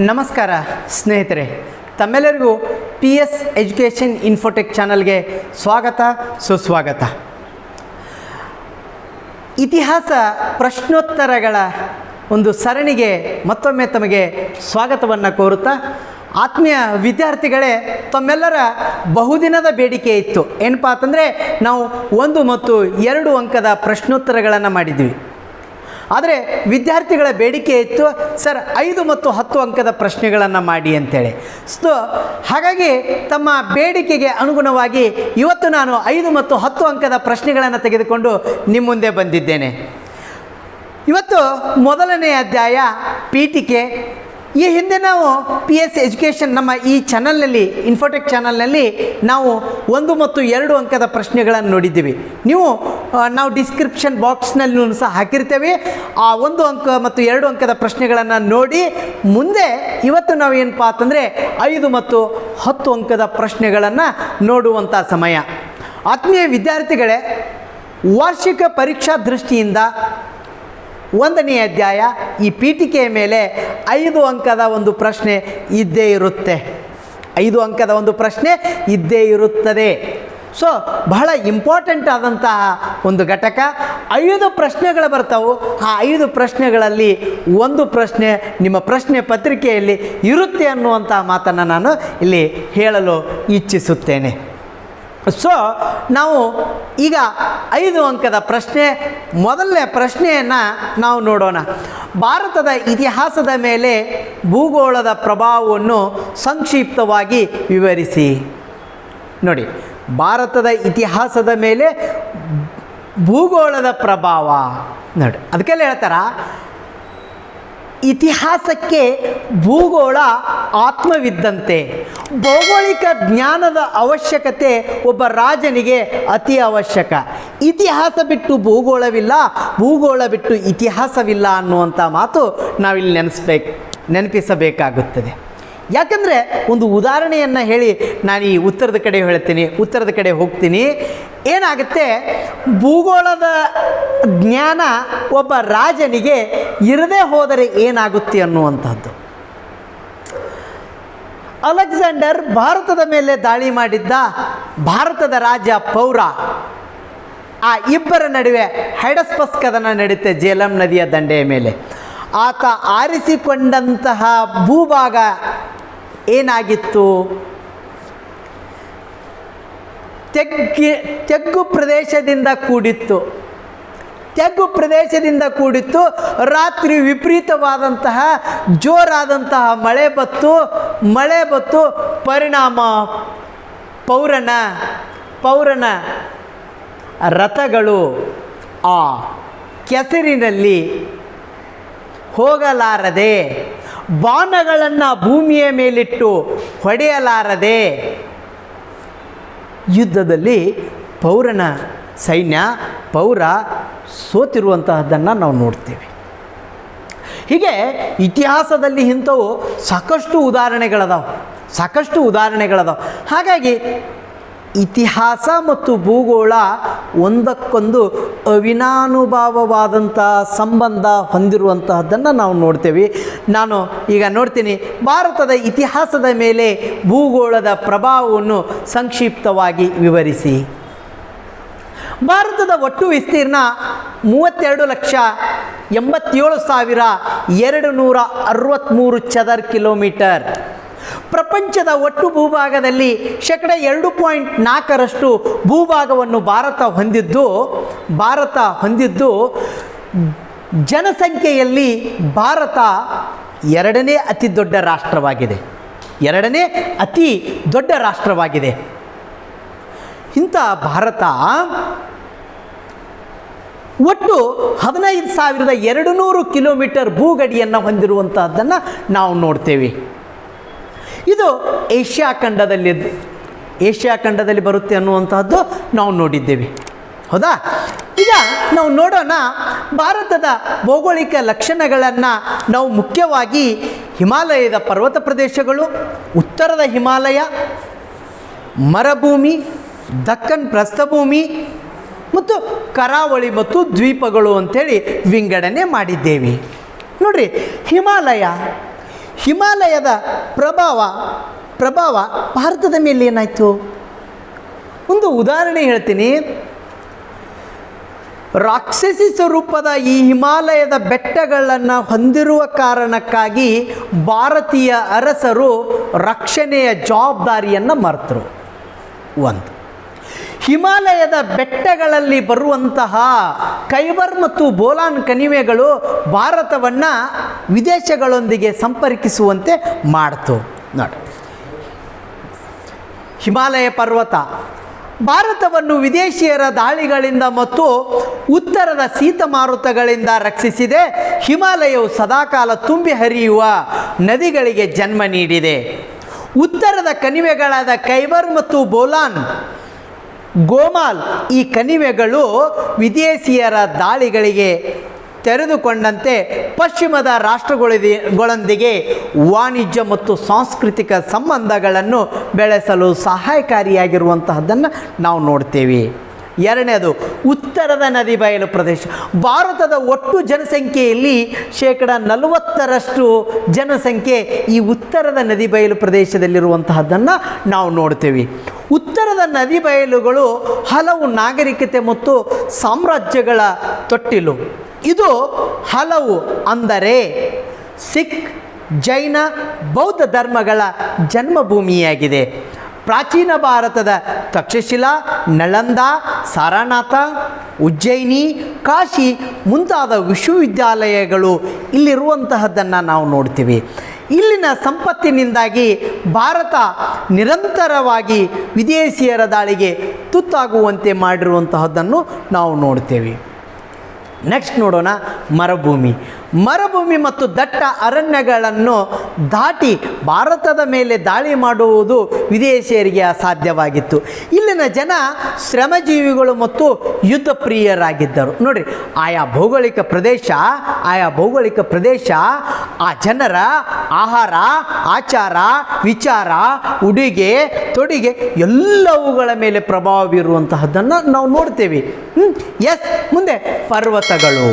ನಮಸ್ಕಾರ ಸ್ನೇಹಿತರೆ, ತಮ್ಮೆಲ್ಲರಿಗೂ PS ಎಜುಕೇಷನ್ ಇನ್ಫೋಟೆಕ್ ಚಾನಲ್ಗೆ ಸ್ವಾಗತ ಸುಸ್ವಾಗತ. ಇತಿಹಾಸ ಪ್ರಶ್ನೋತ್ತರಗಳ ಒಂದು ಸರಣಿಗೆ ಮತ್ತೊಮ್ಮೆ ತಮಗೆ ಸ್ವಾಗತವನ್ನು ಕೋರುತ್ತಾ, ಆತ್ಮೀಯ ವಿದ್ಯಾರ್ಥಿಗಳೇ, ತಮ್ಮೆಲ್ಲರ ಬಹುದಿನದ ಬೇಡಿಕೆ ಇತ್ತು. ಏನಪ್ಪ ಅಂತಂದರೆ, ನಾವು 1 ಮತ್ತು 2 ಅಂಕದ ಪ್ರಶ್ನೋತ್ತರಗಳನ್ನು ಮಾಡಿದ್ವಿ. ಆದರೆ ವಿದ್ಯಾರ್ಥಿಗಳ ಬೇಡಿಕೆ ಇತ್ತು, ಸರ್ 5 ಮತ್ತು 10 ಅಂಕದ ಪ್ರಶ್ನೆಗಳನ್ನು ಮಾಡಿ ಅಂತೇಳಿ. ಹಾಗಾಗಿ ತಮ್ಮ ಬೇಡಿಕೆಗೆ ಅನುಗುಣವಾಗಿ ಇವತ್ತು ನಾನು 5 ಮತ್ತು 10 ಅಂಕದ ಪ್ರಶ್ನೆಗಳನ್ನು ತೆಗೆದುಕೊಂಡು ನಿಮ್ಮ ಮುಂದೆ ಬಂದಿದ್ದೇನೆ. ಇವತ್ತು ಮೊದಲನೇ ಅಧ್ಯಾಯ ಪೀಠಿಕೆ. ಈ ಹಿಂದೆ ನಾವು PS ಎಜುಕೇಷನ್ ನಮ್ಮ ಈ ಚಾನಲ್ನಲ್ಲಿ, ಇನ್ಫೋಟೆಕ್ ಚಾನಲ್ನಲ್ಲಿ ನಾವು 1 ಮತ್ತು 2 ಅಂಕದ ಪ್ರಶ್ನೆಗಳನ್ನು ನೋಡಿದ್ದೀವಿ. ನಾವು ಡಿಸ್ಕ್ರಿಪ್ಷನ್ ಬಾಕ್ಸ್ನಲ್ಲೂ ಸಹ ಹಾಕಿರ್ತೇವೆ. ಆ 1 ಅಂಕ ಮತ್ತು 2 ಅಂಕದ ಪ್ರಶ್ನೆಗಳನ್ನು ನೋಡಿ ಮುಂದೆ ಇವತ್ತು ನಾವು ಏನಪ್ಪ ಅಂತಂದರೆ 5 ಮತ್ತು 10 ಅಂಕದ ಪ್ರಶ್ನೆಗಳನ್ನು ನೋಡುವಂಥ ಸಮಯ. ಆತ್ಮೀಯ ವಿದ್ಯಾರ್ಥಿಗಳೇ, ವಾರ್ಷಿಕ ಪರೀಕ್ಷಾ ದೃಷ್ಟಿಯಿಂದ 1ನೇ ಅಧ್ಯಾಯ ಈ ಪೀಠಿಕೆಯ ಮೇಲೆ 5 ಅಂಕದ ಒಂದು ಪ್ರಶ್ನೆ ಇದ್ದೇ ಇರುತ್ತೆ. 5 ಅಂಕದ ಒಂದು ಪ್ರಶ್ನೆ ಇದ್ದೇ ಇರುತ್ತದೆ. ಸೊ ಬಹಳ ಇಂಪಾರ್ಟೆಂಟ್ ಆದಂತಹ ಒಂದು ಘಟಕ. 5 ಪ್ರಶ್ನೆಗಳು ಬರ್ತಾವೆ. ಆ 5 ಪ್ರಶ್ನೆಗಳಲ್ಲಿ ಒಂದು ಪ್ರಶ್ನೆ ನಿಮ್ಮ ಪ್ರಶ್ನೆ ಪತ್ರಿಕೆಯಲ್ಲಿ ಇರುತ್ತೆ ಅನ್ನುವಂಥ ಮಾತನ್ನು ನಾನು ಇಲ್ಲಿ ಹೇಳಲು ಇಚ್ಛಿಸುತ್ತೇನೆ. ಸೊ ನಾವು ಈಗ 5 ಅಂಕದ ಪ್ರಶ್ನೆ, ಮೊದಲನೇ ಪ್ರಶ್ನೆಯನ್ನು ನಾವು ನೋಡೋಣ. ಭಾರತದ ಇತಿಹಾಸದ ಮೇಲೆ ಭೂಗೋಳದ ಪ್ರಭಾವವನ್ನು ಸಂಕ್ಷಿಪ್ತವಾಗಿ ವಿವರಿಸಿ. ನೋಡಿ, ಭಾರತದ ಇತಿಹಾಸದ ಮೇಲೆ ಭೂಗೋಳದ ಪ್ರಭಾವ ನೋಡಿ, ಅದಕ್ಕೆಲ್ಲ ಹೇಳ್ತಾರ ಇತಿಹಾಸಕ್ಕೆ ಭೂಗೋಳ ಆತ್ಮವಿದ್ದಂತೆ. ಭೌಗೋಳಿಕ ಜ್ಞಾನದ ಅವಶ್ಯಕತೆ ಒಬ್ಬ ರಾಜನಿಗೆ ಅತಿ ಅವಶ್ಯಕ. ಇತಿಹಾಸ ಬಿಟ್ಟು ಭೂಗೋಳವಿಲ್ಲ, ಭೂಗೋಳ ಬಿಟ್ಟು ಇತಿಹಾಸವಿಲ್ಲ ಅನ್ನುವಂಥ ಮಾತು ನಾವಿಲ್ಲಿ ನೆನಪಿಸಬೇಕಾಗುತ್ತದೆ. ಯಾಕಂದರೆ ಒಂದು ಉದಾಹರಣೆಯನ್ನು ಹೇಳಿ ನಾನು ಈ ಉತ್ತರದ ಕಡೆ ಹೋಗ್ತೀನಿ. ಏನಾಗುತ್ತೆ, ಭೂಗೋಳದ ಜ್ಞಾನ ಒಬ್ಬ ರಾಜನಿಗೆ ಇರದೇ ಹೋದರೆ ಏನಾಗುತ್ತೆ ಅನ್ನುವಂಥದ್ದು. ಅಲೆಕ್ಸಾಂಡರ್ ಭಾರತದ ಮೇಲೆ ದಾಳಿ ಮಾಡಿದ್ದ. ಭಾರತದ ರಾಜ ಪೌರ, ಆ ಇಬ್ಬರ ನಡುವೆ ಹೈಡಸ್ಪಸ್ ಕದನ ನಡೆಯುತ್ತೆ ಜೇಲಂ ನದಿಯ ದಂಡೆಯ ಮೇಲೆ. ಆತ ಆರಿಸಿಕೊಂಡಂತಹ ಭೂಭಾಗ ಏನಾಗಿತ್ತು? ತೆಗ್ಗು ಪ್ರದೇಶದಿಂದ ಕೂಡಿತ್ತು. ರಾತ್ರಿ ವಿಪರೀತವಾದಂತಹ ಜೋರಾದಂತಹ ಮಳೆ ಬತ್ತು. ಪರಿಣಾಮ ಪೌರನ ರಥಗಳು ಆ ಕೆಸರಿನಲ್ಲಿ ಹೋಗಲಾರದೆ, ಬಾಣಗಳನ್ನು ಭೂಮಿಯ ಮೇಲಿಟ್ಟು ಹೊಡೆಯಲಾರದೆ ಯುದ್ಧದಲ್ಲಿ ಪೌರ ಸೋತಿರುವಂತಹದ್ದನ್ನು ನಾವು ನೋಡ್ತೇವೆ. ಹೀಗೆ ಇತಿಹಾಸದಲ್ಲಿ ಇಂಥವು ಸಾಕಷ್ಟು ಉದಾಹರಣೆಗಳದಾವೆ. ಹಾಗಾಗಿ ಇತಿಹಾಸ ಮತ್ತು ಭೂಗೋಳ ಒಂದಕ್ಕೊಂದು ಅವಿನಾನುಭಾವವಾದಂಥ ಸಂಬಂಧ ಹೊಂದಿರುವಂತಹದ್ದನ್ನು ನಾವು ನೋಡ್ತೇವೆ. ನಾನು ಈಗ ನೋಡ್ತೀನಿ, ಭಾರತದ ಇತಿಹಾಸದ ಮೇಲೆ ಭೂಗೋಳದ ಪ್ರಭಾವವನ್ನು ಸಂಕ್ಷಿಪ್ತವಾಗಿ ವಿವರಿಸಿ. ಭಾರತದ ಒಟ್ಟು ವಿಸ್ತೀರ್ಣ 32,87,263 ಚದರ ಕಿಲೋಮೀಟರ್. ಪ್ರಪಂಚದ ಒಟ್ಟು ಭೂಭಾಗದಲ್ಲಿ 2.4% ಭೂಭಾಗವನ್ನು ಭಾರತ ಹೊಂದಿದ್ದು ಜನಸಂಖ್ಯೆಯಲ್ಲಿ ಭಾರತ 2ನೇ ಅತಿ ದೊಡ್ಡ ರಾಷ್ಟ್ರವಾಗಿದೆ. ಇಂಥ ಭಾರತ ಒಟ್ಟು 15,200 ಕಿಲೋಮೀಟರ್ ಭೂಗಡಿಯನ್ನು ಹೊಂದಿರುವಂತಹದ್ದನ್ನು ನಾವು ನೋಡ್ತೇವೆ. ಇದು ಏಷ್ಯಾ ಖಂಡದಲ್ಲಿ ಬರುತ್ತೆ ಅನ್ನುವಂತಹದ್ದು ನಾವು ನೋಡಿದ್ದೇವೆ. ಹೌದಾ? ಈಗ ನಾವು ನೋಡೋಣ ಭಾರತದ ಭೌಗೋಳಿಕ ಲಕ್ಷಣಗಳನ್ನು. ನಾವು ಮುಖ್ಯವಾಗಿ ಹಿಮಾಲಯದ ಪರ್ವತ ಪ್ರದೇಶಗಳು, ಉತ್ತರದ ಹಿಮಾಲಯ, ಮರುಭೂಮಿ, ದಕ್ಕನ್ ಪ್ರಸ್ಥಭೂಮಿ ಮತ್ತು ಕರಾವಳಿ ಮತ್ತು ದ್ವೀಪಗಳು ಅಂಥೇಳಿ ವಿಂಗಡಣೆ ಮಾಡಿದ್ದೇವೆ. ನೋಡ್ರಿ, ಹಿಮಾಲಯ ಹಿಮಾಲಯದ ಪ್ರಭಾವ ಭಾರತದ ಮೇಲೆ ಏನಾಯಿತು? ಒಂದು ಉದಾಹರಣೆ ಹೇಳ್ತೀನಿ. ರಾಕ್ಷಸಿ ಸ್ವರೂಪದ ಈ ಹಿಮಾಲಯದ ಬೆಟ್ಟಗಳನ್ನು ಹೊಂದಿರುವ ಕಾರಣಕ್ಕಾಗಿ ಭಾರತೀಯ ಅರಸರು ರಕ್ಷಣೆಯ ಜವಾಬ್ದಾರಿಯನ್ನು ಮರೆತರು. ಒಂದು, ಹಿಮಾಲಯದ ಬೆಟ್ಟಗಳಲ್ಲಿ ಬರುವಂತಹ ಕೈಬರ್ ಮತ್ತು ಬೋಲಾನ್ ಕಣಿವೆಗಳು ಭಾರತವನ್ನು ವಿದೇಶಗಳೊಂದಿಗೆ ಸಂಪರ್ಕಿಸುವಂತೆ ಮಾಡ್ತು. ನೋಡಿ, ಹಿಮಾಲಯ ಪರ್ವತ ಭಾರತವನ್ನು ವಿದೇಶಿಯರ ದಾಳಿಗಳಿಂದ ಮತ್ತು ಉತ್ತರದ ಶೀತ ಮಾರುತಗಳಿಂದ ರಕ್ಷಿಸಿದೆ. ಹಿಮಾಲಯವು ಸದಾಕಾಲ ತುಂಬಿ ಹರಿಯುವ ನದಿಗಳಿಗೆ ಜನ್ಮ ನೀಡಿದೆ. ಉತ್ತರದ ಕಣಿವೆಗಳಾದ ಕೈಬರ್ ಮತ್ತು ಬೋಲಾನ್, ಗೋಮಾಲ್ ಈ ಕಣಿವೆಗಳು ವಿದೇಶಿಯರ ದಾಳಿಗಳಿಗೆ ತೆರೆದುಕೊಂಡಂತೆ ಪಶ್ಚಿಮದ ರಾಷ್ಟ್ರಗಳೊಂದಿಗೆ ವಾಣಿಜ್ಯ ಮತ್ತು ಸಾಂಸ್ಕೃತಿಕ ಸಂಬಂಧಗಳನ್ನು ಬೆಳೆಸಲು ಸಹಾಯಕಾರಿಯಾಗಿರುವಂತಹದ್ದನ್ನು ನಾವು ನೋಡ್ತೇವೆ. ಎರಡನೇದು, ಉತ್ತರದ ನದಿ ಬಯಲು ಪ್ರದೇಶ. ಭಾರತದ ಒಟ್ಟು ಜನಸಂಖ್ಯೆಯಲ್ಲಿ 40% ಜನಸಂಖ್ಯೆ ಈ ಉತ್ತರದ ನದಿ ಬಯಲು ಪ್ರದೇಶದಲ್ಲಿರುವಂತಹದ್ದನ್ನು ನಾವು ನೋಡ್ತೇವೆ. ಉತ್ತರದ ನದಿ ಬಯಲುಗಳು ಹಲವು ನಾಗರಿಕತೆ ಮತ್ತು ಸಾಮ್ರಾಜ್ಯಗಳ ತೊಟ್ಟಿಲು. ಇದು ಹಲವು ಅಂದರೆ ಸಿಖ್, ಜೈನ, ಬೌದ್ಧ ಧರ್ಮಗಳ ಜನ್ಮಭೂಮಿಯಾಗಿದೆ. ಪ್ರಾಚೀನ ಭಾರತದ ತಕ್ಷಶಿಲಾ, ನಳಂದ, ಸಾರನಾಥ, ಉಜ್ಜಯಿನಿ, ಕಾಶಿ ಮುಂತಾದ ವಿಶ್ವವಿದ್ಯಾಲಯಗಳು ಇಲ್ಲಿರುವಂತಹದ್ದನ್ನು ನಾವು ನೋಡ್ತೀವಿ. ಇಲ್ಲಿನ ಸಂಪತ್ತಿನಿಂದಾಗಿ ಭಾರತ ನಿರಂತರವಾಗಿ ವಿದೇಶಿಯರ ದಾಳಿಗೆ ತುತ್ತಾಗುವಂತೆ ಮಾಡಿರುವಂತಹದ್ದನ್ನು ನಾವು ನೋಡ್ತೇವೆ. ನೆಕ್ಸ್ಟ್ ನೋಡೋಣ, ಮರುಭೂಮಿ ಮತ್ತು ದಟ್ಟ ಅರಣ್ಯಗಳನ್ನು ದಾಟಿ ಭಾರತದ ಮೇಲೆ ದಾಳಿ ಮಾಡುವುದು ವಿದೇಶಿಯರಿಗೆ ಅಸಾಧ್ಯವಾಗಿತ್ತು. ಇಲ್ಲಿನ ಜನ ಶ್ರಮಜೀವಿಗಳು ಮತ್ತು ಯುದ್ಧ ಪ್ರಿಯರಾಗಿದ್ದರು. ನೋಡಿರಿ, ಆಯಾ ಭೌಗೋಳಿಕ ಪ್ರದೇಶ ಆ ಜನರ ಆಹಾರ, ಆಚಾರ, ವಿಚಾರ, ಉಡುಗೆ ತೊಡುಗೆ ಎಲ್ಲವುಗಳ ಮೇಲೆ ಪ್ರಭಾವ ಬೀರುವಂತಹದ್ದನ್ನು ನಾವು ನೋಡ್ತೇವೆ. ಮುಂದೆ ಪರ್ವತಗಳು.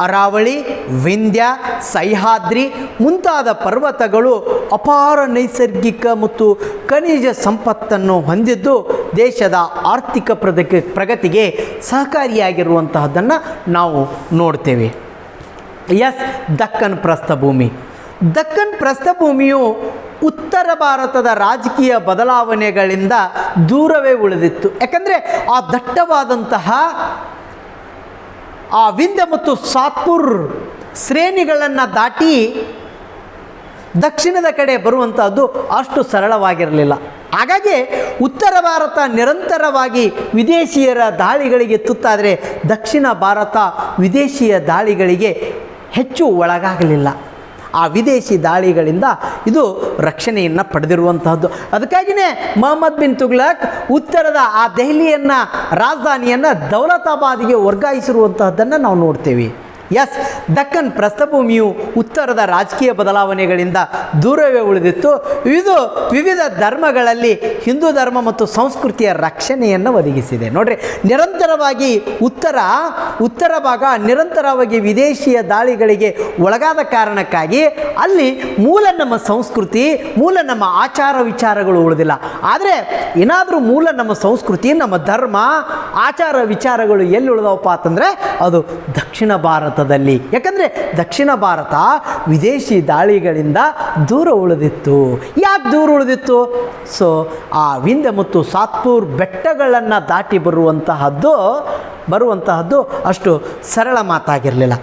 ಅರಾವಳಿ, ವಿಂಧ್ಯ, ಸಹ್ಯಾದ್ರಿ ಮುಂತಾದ ಪರ್ವತಗಳು ಅಪಾರ ನೈಸರ್ಗಿಕ ಮತ್ತು ಖನಿಜ ಸಂಪತ್ತನ್ನು ಹೊಂದಿದ್ದು ದೇಶದ ಆರ್ಥಿಕ ಪ್ರಗತಿಗೆ ಸಹಕಾರಿಯಾಗಿರುವಂತಹದ್ದನ್ನು ನಾವು ನೋಡ್ತೇವೆ. ದಕ್ಕನ್ ಪ್ರಸ್ಥಭೂಮಿಯು ಉತ್ತರ ಭಾರತದ ರಾಜಕೀಯ ಬದಲಾವಣೆಗಳಿಂದ ದೂರವೇ ಉಳಿದಿತ್ತು. ಯಾಕಂದರೆ ಆ ದಟ್ಟವಾದಂತಹ ಆ ವಿಂಧ್ಯ ಮತ್ತು ಸಾತ್ಪುರ್ ಶ್ರೇಣಿಗಳನ್ನು ದಾಟಿ ದಕ್ಷಿಣದ ಕಡೆ ಬರುವಂಥದ್ದು ಅಷ್ಟು ಸರಳವಾಗಿರಲಿಲ್ಲ. ಹಾಗಾಗಿ ಉತ್ತರ ಭಾರತ ನಿರಂತರವಾಗಿ ವಿದೇಶಿಯರ ದಾಳಿಗಳಿಗೆ ತುತ್ತಾದರೆ ದಕ್ಷಿಣ ಭಾರತ ವಿದೇಶಿಯ ದಾಳಿಗಳಿಗೆ ಹೆಚ್ಚು ಒಳಗಾಗಲಿಲ್ಲ. ಆ ವಿದೇಶಿ ದಾಳಿಗಳಿಂದ ಇದು ರಕ್ಷಣೆಯನ್ನು ಪಡೆದಿರುವಂತಹದ್ದು. ಅದಕ್ಕಾಗಿಯೇ ಮೊಹಮ್ಮದ್ ಬಿನ್ ತುಘಲಕ್ ಉತ್ತರದ ಆ ದೆಹಲಿಯನ್ನು ರಾಜಧಾನಿಯನ್ನು ದೌಲತಾಬಾದ್ಗೆ ವರ್ಗಾಯಿಸಿರುವಂತಹದ್ದನ್ನು ನಾವು ನೋಡ್ತೇವೆ. ದಕ್ಕನ್ ಪ್ರಸ್ಥಭೂಮಿಯು ಉತ್ತರದ ರಾಜಕೀಯ ಬದಲಾವಣೆಗಳಿಂದ ದೂರವೇ ಉಳಿದಿತ್ತು. ಇದು ವಿವಿಧ ಧರ್ಮಗಳಲ್ಲಿ ಹಿಂದೂ ಧರ್ಮ ಮತ್ತು ಸಂಸ್ಕೃತಿಯ ರಕ್ಷಣೆಯನ್ನು ಒದಗಿಸಿದೆ. ನೋಡ್ರಿ, ನಿರಂತರವಾಗಿ ಉತ್ತರ ಭಾಗ ನಿರಂತರವಾಗಿ ವಿದೇಶಿಯ ದಾಳಿಗಳಿಗೆ ಒಳಗಾದ ಕಾರಣಕ್ಕಾಗಿ ಅಲ್ಲಿ ಮೂಲ ನಮ್ಮ ಸಂಸ್ಕೃತಿ, ಮೂಲ ನಮ್ಮ ಆಚಾರ ವಿಚಾರಗಳು ಉಳಿದಿಲ್ಲ. ಆದರೆ ಏನಾದರೂ ಮೂಲ ನಮ್ಮ ಸಂಸ್ಕೃತಿ, ನಮ್ಮ ಧರ್ಮ, ಆಚಾರ ವಿಚಾರಗಳು ಎಲ್ಲಿ ಉಳಿದವಪ್ಪ ಅಂತಂದರೆ ಅದು ದಕ್ಷಿಣ ಭಾರತದಲ್ಲಿ. ಯಾಕಂದರೆ ದಕ್ಷಿಣ ಭಾರತ ವಿದೇಶಿ ದಾಳಿಗಳಿಂದ ದೂರ ಉಳಿದಿತ್ತು. ಯಾಕೆ ದೂರ ಉಳಿದಿತ್ತು? ಸೊ ಆ ವಿಂಧ್ಯ ಮತ್ತು ಸಾತ್ಪುರ್ ಬೆಟ್ಟಗಳನ್ನು ದಾಟಿ ಬರುವಂತಹದ್ದು ಅಷ್ಟು ಸರಳ ಮಾತಾಗಿರಲಿಲ್ಲ.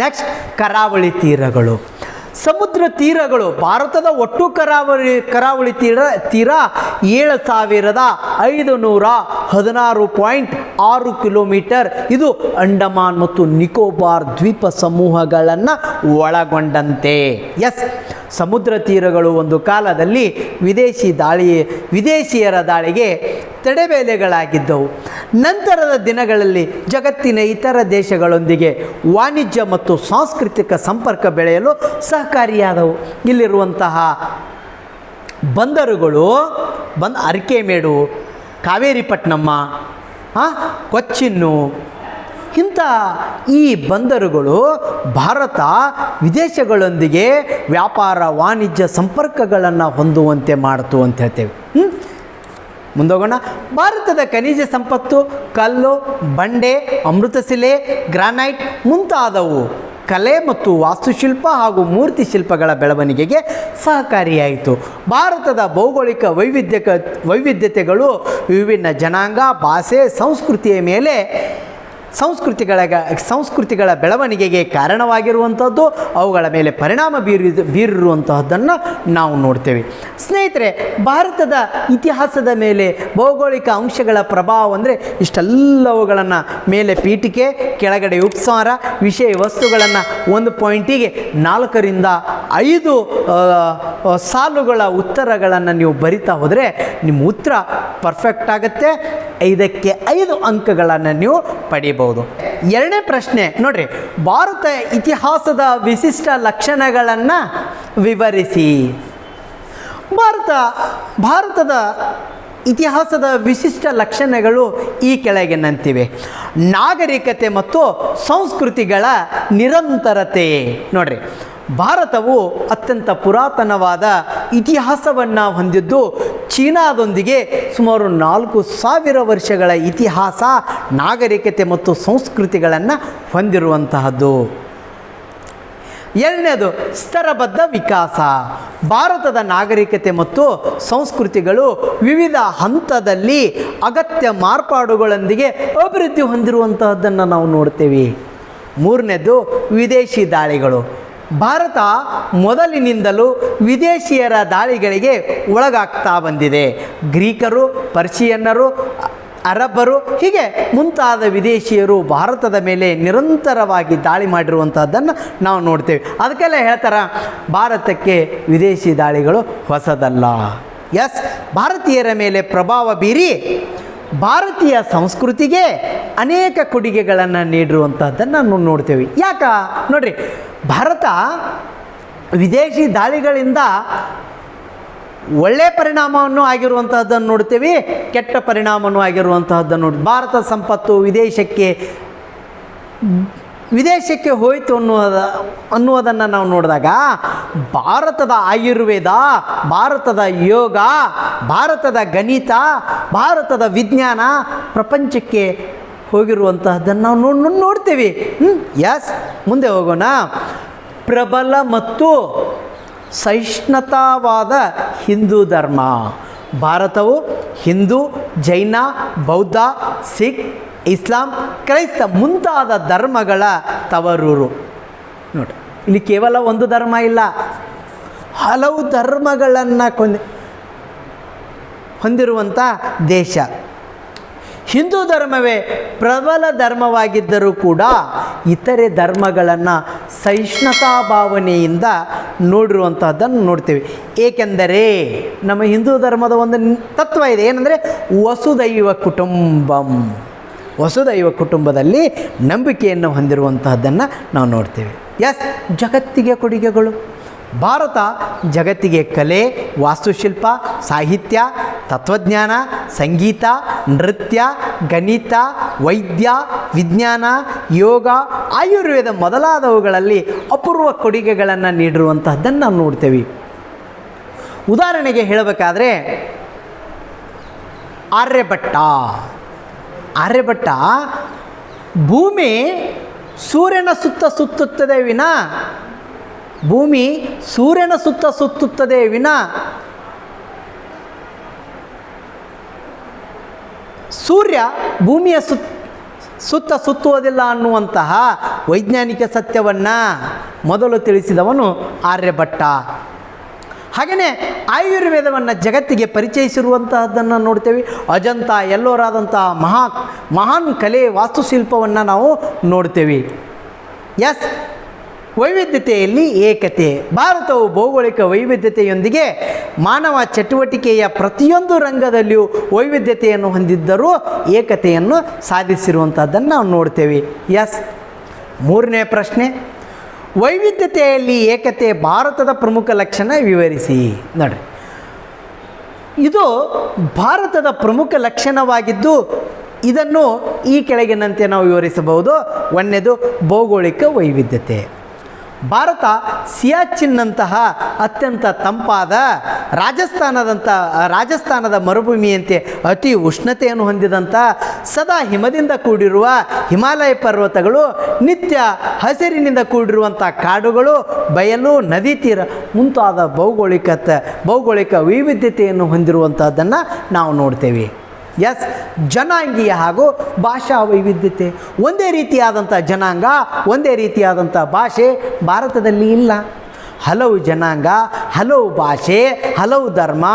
ನೆಕ್ಸ್ಟ್ ಕರಾವಳಿ ತೀರಗಳು. ಸಮುದ್ರ ತೀರಗಳು. ಭಾರತದ ಒಟ್ಟು ಕರಾವಳಿ ತೀರ 7516.6 ಕಿಲೋಮೀಟರ್. ಇದು ಅಂಡಮಾನ್ ಮತ್ತು ನಿಕೋಬಾರ್ ದ್ವೀಪ ಸಮೂಹಗಳನ್ನು ಒಳಗೊಂಡಂತೆ. ಸಮುದ್ರ ತೀರಗಳು ಒಂದು ಕಾಲದಲ್ಲಿ ವಿದೇಶಿಯರ ದಾಳಿಗೆ ತಡೆಬೇಲೆಗಳಾಗಿದ್ದವು. ನಂತರದ ದಿನಗಳಲ್ಲಿ ಜಗತ್ತಿನ ಇತರ ದೇಶಗಳೊಂದಿಗೆ ವಾಣಿಜ್ಯ ಮತ್ತು ಸಾಂಸ್ಕೃತಿಕ ಸಂಪರ್ಕ ಬೆಳೆಯಲು ಸಹಕಾರಿಯಾದವು. ಇಲ್ಲಿರುವಂತಹ ಬಂದರುಗಳು ಅರಿಕೆಮೇಡು, ಕಾವೇರಿಪಟ್ಟಣಮ್ಮ, ಕೊಚ್ಚಿನ್ನು, ಇಂಥ ಈ ಬಂದರುಗಳು ಭಾರತ ವಿದೇಶಗಳೊಂದಿಗೆ ವ್ಯಾಪಾರ ವಾಣಿಜ್ಯ ಸಂಪರ್ಕಗಳನ್ನು ಹೊಂದುವಂತೆ ಮಾಡ್ತು ಅಂತ ಹೇಳ್ತೇವೆ. ಮುಂದೋಗೋಣ. ಭಾರತದ ಖನಿಜ ಸಂಪತ್ತು ಕಲ್ಲು, ಬಂಡೆ, ಅಮೃತಶಿಲೆ, ಗ್ರಾನೈಟ್ ಮುಂತಾದವು ಕಲೆ ಮತ್ತು ವಾಸ್ತುಶಿಲ್ಪ ಹಾಗೂ ಮೂರ್ತಿ ಶಿಲ್ಪಗಳ ಬೆಳವಣಿಗೆಗೆ ಸಹಕಾರಿಯಾಯಿತು. ಭಾರತದ ಭೌಗೋಳಿಕ ವೈವಿಧ್ಯತೆಗಳು ವಿಭಿನ್ನ ಜನಾಂಗ, ಭಾಷೆ, ಸಂಸ್ಕೃತಿಗಳ ಬೆಳವಣಿಗೆಗೆ ಕಾರಣವಾಗಿರುವಂಥದ್ದು, ಅವುಗಳ ಮೇಲೆ ಪರಿಣಾಮ ಬೀರಿರುವಂತಹದ್ದನ್ನು ನಾವು ನೋಡ್ತೇವೆ. ಸ್ನೇಹಿತರೆ, ಭಾರತದ ಇತಿಹಾಸದ ಮೇಲೆ ಭೌಗೋಳಿಕ ಅಂಶಗಳ ಪ್ರಭಾವ ಅಂದರೆ ಇಷ್ಟೆಲ್ಲವುಗಳನ್ನು ಮೇಲೆ ಪೀಠಿಕೆ, ಕೆಳಗಡೆ ಉಪಸಾರ, ವಿಷಯ ವಸ್ತುಗಳನ್ನು ಒಂದು ಪಾಯಿಂಟಿಗೆ 4 ರಿಂದ 5 ಸಾಲುಗಳ ಉತ್ತರಗಳನ್ನು ನೀವು ಬರಿತಾ ಹೋದರೆ ನಿಮ್ಮ ಉತ್ತರ ಪರ್ಫೆಕ್ಟ್ ಆಗುತ್ತೆ. 5ಕ್ಕೆ 5 ಅಂಕಗಳನ್ನು ನೀವು ಪಡೆಯಬಹುದು. ಎರಡನೇ ಪ್ರಶ್ನೆ ನೋಡ್ರಿ, ಭಾರತ ಇತಿಹಾಸದ ವಿಶಿಷ್ಟ ಲಕ್ಷಣಗಳನ್ನು ವಿವರಿಸಿ. ಭಾರತದ ಇತಿಹಾಸದ ವಿಶಿಷ್ಟ ಲಕ್ಷಣಗಳು ಈ ಕೆಳಗಿನಂತಿವೆ. ನಾಗರಿಕತೆ ಮತ್ತು ಸಂಸ್ಕೃತಿಗಳ ನಿರಂತರತೆ. ನೋಡ್ರಿ, ಭಾರತವು ಅತ್ಯಂತ ಪುರಾತನವಾದ ಇತಿಹಾಸವನ್ನು ಹೊಂದಿದ್ದು ಚೀನಾದೊಂದಿಗೆ ಸುಮಾರು 4000 ವರ್ಷಗಳ ಇತಿಹಾಸ, ನಾಗರಿಕತೆ ಮತ್ತು ಸಂಸ್ಕೃತಿಗಳನ್ನು ಹೊಂದಿರುವಂತಹದ್ದು. ಎರಡನೇದು ಸ್ತರಬದ್ಧ ವಿಕಾಸ. ಭಾರತದ ನಾಗರಿಕತೆ ಮತ್ತು ಸಂಸ್ಕೃತಿಗಳು ವಿವಿಧ ಹಂತದಲ್ಲಿ ಅಗತ್ಯ ಮಾರ್ಪಾಡುಗಳೊಂದಿಗೆ ಅಭಿವೃದ್ಧಿ ಹೊಂದಿರುವಂತಹದ್ದನ್ನು ನಾವು ನೋಡ್ತೇವೆ. ಮೂರನೇದು ವಿದೇಶಿ ದಾಳಿಗಳು. ಭಾರತ ಮೊದಲಿನಿಂದಲೂ ವಿದೇಶಿಯರ ದಾಳಿಗಳಿಗೆ ಒಳಗಾಗ್ತಾ ಬಂದಿದೆ. ಗ್ರೀಕರು, ಪರ್ಷಿಯನ್ನರು, ಅರಬ್ಬರು ಹೀಗೆ ಮುಂತಾದ ವಿದೇಶಿಯರು ಭಾರತದ ಮೇಲೆ ನಿರಂತರವಾಗಿ ದಾಳಿ ಮಾಡಿರುವಂಥದ್ದನ್ನು ನಾವು ನೋಡ್ತೇವೆ. ಅದಕ್ಕೆಲ್ಲ ಹೇಳ್ತಾರೆ ಭಾರತಕ್ಕೆ ವಿದೇಶಿ ದಾಳಿಗಳು ಹೊಸದಲ್ಲ. ಎಸ್, ಭಾರತೀಯರ ಮೇಲೆ ಪ್ರಭಾವ ಬೀರಿ ಭಾರತೀಯ ಸಂಸ್ಕೃತಿಗೆ ಅನೇಕ ಕೊಡುಗೆಗಳನ್ನು ನೀಡಿರುವಂಥದ್ದನ್ನು ನಾವು ನೋಡ್ತೇವೆ. ನೋಡ್ರಿ, ಭಾರತ ವಿದೇಶಿ ದಾಳಿಗಳಿಂದ ಒಳ್ಳೆಯ ಪರಿಣಾಮವನ್ನು ಆಗಿರುವಂತಹದ್ದನ್ನು ನೋಡ್ತೇವೆ, ಕೆಟ್ಟ ಪರಿಣಾಮವೂ ಆಗಿರುವಂತಹದ್ದನ್ನು ನೋಡಿ. ಭಾರತ ಸಂಪತ್ತು ವಿದೇಶಕ್ಕೆ ಹೋಯಿತು ಅನ್ನುವುದನ್ನು ನಾವು ನೋಡಿದಾಗ ಭಾರತದ ಆಯುರ್ವೇದ, ಭಾರತದ ಯೋಗ, ಭಾರತದ ಗಣಿತ, ಭಾರತದ ವಿಜ್ಞಾನ ಪ್ರಪಂಚಕ್ಕೆ ಹೋಗಿರುವಂತಹದ್ದನ್ನು ನಾವು ನೋಡ್ತೇವೆ. ಎಸ್, ಮುಂದೆ ಹೋಗೋಣ. ಪ್ರಬಲ ಮತ್ತು ಸಹಿಷ್ಣುತಾವಾದ ಹಿಂದೂ ಧರ್ಮ. ಭಾರತವು ಹಿಂದೂ, ಜೈನ, ಬೌದ್ಧ, ಸಿಖ್, ಇಸ್ಲಾಂ, ಕ್ರೈಸ್ತ ಮುಂತಾದ ಧರ್ಮಗಳ ತವರೂರು. ನೋಡಿ, ಇಲ್ಲಿ ಕೇವಲ ಒಂದು ಧರ್ಮ ಇಲ್ಲ, ಹಲವು ಧರ್ಮಗಳನ್ನು ಹೊಂದಿರುವಂಥ ದೇಶ. ಹಿಂದೂ ಧರ್ಮವೇ ಪ್ರಬಲ ಧರ್ಮವಾಗಿದ್ದರೂ ಕೂಡ ಇತರೆ ಧರ್ಮಗಳನ್ನು ಸಹಿಷ್ಣುತಾ ಭಾವನೆಯಿಂದ ನೋಡಿರುವಂಥದ್ದನ್ನು ನೋಡ್ತೇವೆ. ಏಕೆಂದರೆ ನಮ್ಮ ಹಿಂದೂ ಧರ್ಮದ ಒಂದು ತತ್ವ ಇದೆ, ಏನಂದರೆ ವಸುದೈವ ಕುಟುಂಬಂ. ವಸುದೈವ ಕುಟುಂಬದಲ್ಲಿ ನಂಬಿಕೆಯನ್ನು ಹೊಂದಿರುವಂತಹದ್ದನ್ನು ನಾವು ನೋಡ್ತೇವೆ. ಎಸ್, ಜಗತ್ತಿಗೆ ಕೊಡುಗೆಗಳು. ಭಾರತ ಜಗತ್ತಿಗೆ ಕಲೆ, ವಾಸ್ತುಶಿಲ್ಪ, ಸಾಹಿತ್ಯ, ತತ್ವಜ್ಞಾನ, ಸಂಗೀತ, ನೃತ್ಯ, ಗಣಿತ, ವೈದ್ಯ, ವಿಜ್ಞಾನ, ಯೋಗ, ಆಯುರ್ವೇದ ಮೊದಲಾದವುಗಳಲ್ಲಿ ಅಪೂರ್ವ ಕೊಡುಗೆಗಳನ್ನು ನೀಡಿರುವಂತಹದ್ದನ್ನು ನಾವು ನೋಡ್ತೇವೆ. ಉದಾಹರಣೆಗೆ ಹೇಳಬೇಕಾದ್ರೆ ಆರ್ಯಭಟ್ಟ ಭೂಮಿ ಸೂರ್ಯನ ಸುತ್ತ ಸುತ್ತುತ್ತದೆ ವಿನ ಸೂರ್ಯ ಭೂಮಿಯ ಸುತ್ತ ಸುತ್ತುವುದಿಲ್ಲ ಅನ್ನುವಂತಹ ವೈಜ್ಞಾನಿಕ ಸತ್ಯವನ್ನು ಮೊದಲು ತಿಳಿಸಿದವನು ಆರ್ಯಭಟ್ಟ. ಹಾಗೆಯೇ ಆಯುರ್ವೇದವನ್ನು ಜಗತ್ತಿಗೆ ಪರಿಚಯಿಸಿರುವಂತಹದ್ದನ್ನು ನೋಡ್ತೇವೆ. ಅಜಂತ ಎಲ್ಲೋರಾದಂತಹ ಮಹಾನ್ ಕಲೆ, ವಾಸ್ತುಶಿಲ್ಪವನ್ನು ನಾವು ನೋಡ್ತೇವೆ. ಎಸ್, ವೈವಿಧ್ಯತೆಯಲ್ಲಿ ಏಕತೆ. ಭಾರತವು ಭೌಗೋಳಿಕ ವೈವಿಧ್ಯತೆಯೊಂದಿಗೆ ಮಾನವ ಚಟುವಟಿಕೆಯ ಪ್ರತಿಯೊಂದು ರಂಗದಲ್ಲಿಯೂ ವೈವಿಧ್ಯತೆಯನ್ನು ಹೊಂದಿದ್ದರೂ ಏಕತೆಯನ್ನು ಸಾಧಿಸಿರುವಂಥದ್ದನ್ನು ನಾವು ನೋಡ್ತೇವೆ. ಎಸ್, ಮೂರನೇ ಪ್ರಶ್ನೆ, ವೈವಿಧ್ಯತೆಯಲ್ಲಿ ಏಕತೆ ಭಾರತದ ಪ್ರಮುಖ ಲಕ್ಷಣ ವಿವರಿಸಿ. ನೋಡ್ರಿ, ಇದು ಭಾರತದ ಪ್ರಮುಖ ಲಕ್ಷಣವಾಗಿದ್ದು ಇದನ್ನು ಈ ಕೆಳಗಿನಂತೆ ನಾವು ವಿವರಿಸಬಹುದು. ಒಂದನೇದು ಭೌಗೋಳಿಕ ವೈವಿಧ್ಯತೆ. ಭಾರತ ಸಿಯಾಚಿನ್ನಂತಹ ಅತ್ಯಂತ ತಂಪಾದ ರಾಜಸ್ಥಾನದ ಮರುಭೂಮಿಯಂತೆ ಅತಿ ಉಷ್ಣತೆಯನ್ನು ಹೊಂದಿದಂಥ ಸದಾ ಹಿಮದಿಂದ ಕೂಡಿರುವ ಹಿಮಾಲಯ ಪರ್ವತಗಳು, ನಿತ್ಯ ಹಸಿರಿನಿಂದ ಕೂಡಿರುವಂಥ ಕಾಡುಗಳು, ಬಯಲು, ನದಿ ತೀರ ಮುಂತಾದ ಭೌಗೋಳಿಕ ವೈವಿಧ್ಯತೆಯನ್ನು ಹೊಂದಿರುವಂಥದ್ದನ್ನು ನಾವು ನೋಡ್ತೇವೆ. ಎಸ್, ಜನಾಂಗೀಯ ಹಾಗೂ ಭಾಷಾ ವೈವಿಧ್ಯತೆ. ಒಂದೇ ರೀತಿಯಾದಂಥ ಜನಾಂಗ, ಒಂದೇ ರೀತಿಯಾದಂಥ ಭಾಷೆ ಭಾರತದಲ್ಲಿ ಇಲ್ಲ. ಹಲವು ಜನಾಂಗ, ಹಲವು ಭಾಷೆ, ಹಲವು ಧರ್ಮ,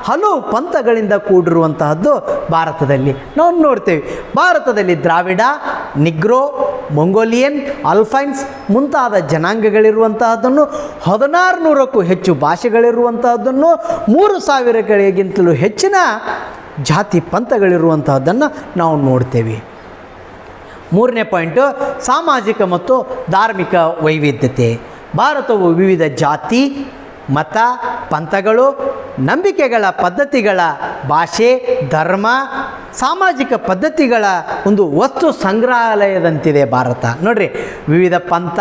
ಹಲವು ಪಂಥಗಳಿಂದ ಕೂಡಿರುವಂತಹದ್ದು ಭಾರತದಲ್ಲಿ ನಾವು ನೋಡ್ತೇವೆ. ಭಾರತದಲ್ಲಿ ದ್ರಾವಿಡ, ನಿಗ್ರೋ, ಮಂಗೋಲಿಯನ್, ಅಲ್ಫೈನ್ಸ್ ಮುಂತಾದ ಜನಾಂಗಗಳಿರುವಂತಹದ್ದನ್ನು, 1600ಕ್ಕೂ ಹೆಚ್ಚು ಭಾಷೆಗಳಿರುವಂತಹದ್ದನ್ನು, 3000ಗಳಿಗಿಂತಲೂ ಹೆಚ್ಚಿನ ಜಾತಿ ಪಂಥಗಳಿರುವಂತಹದ್ದನ್ನು ನಾವು ನೋಡ್ತೇವೆ. ಮೂರನೇ ಪಾಯಿಂಟು ಸಾಮಾಜಿಕ ಮತ್ತು ಧಾರ್ಮಿಕ ವೈವಿಧ್ಯತೆ. ಭಾರತವು ವಿವಿಧ ಜಾತಿ, ಮತ, ಪಂಥಗಳು, ನಂಬಿಕೆಗಳ, ಪದ್ಧತಿಗಳ, ಭಾಷೆ, ಧರ್ಮ, ಸಾಮಾಜಿಕ ಪದ್ಧತಿಗಳ ಒಂದು ವಸ್ತು ಸಂಗ್ರಹಾಲಯದಂತಿದೆ ಭಾರತ. ನೋಡ್ರಿ, ವಿವಿಧ ಪಂಥ,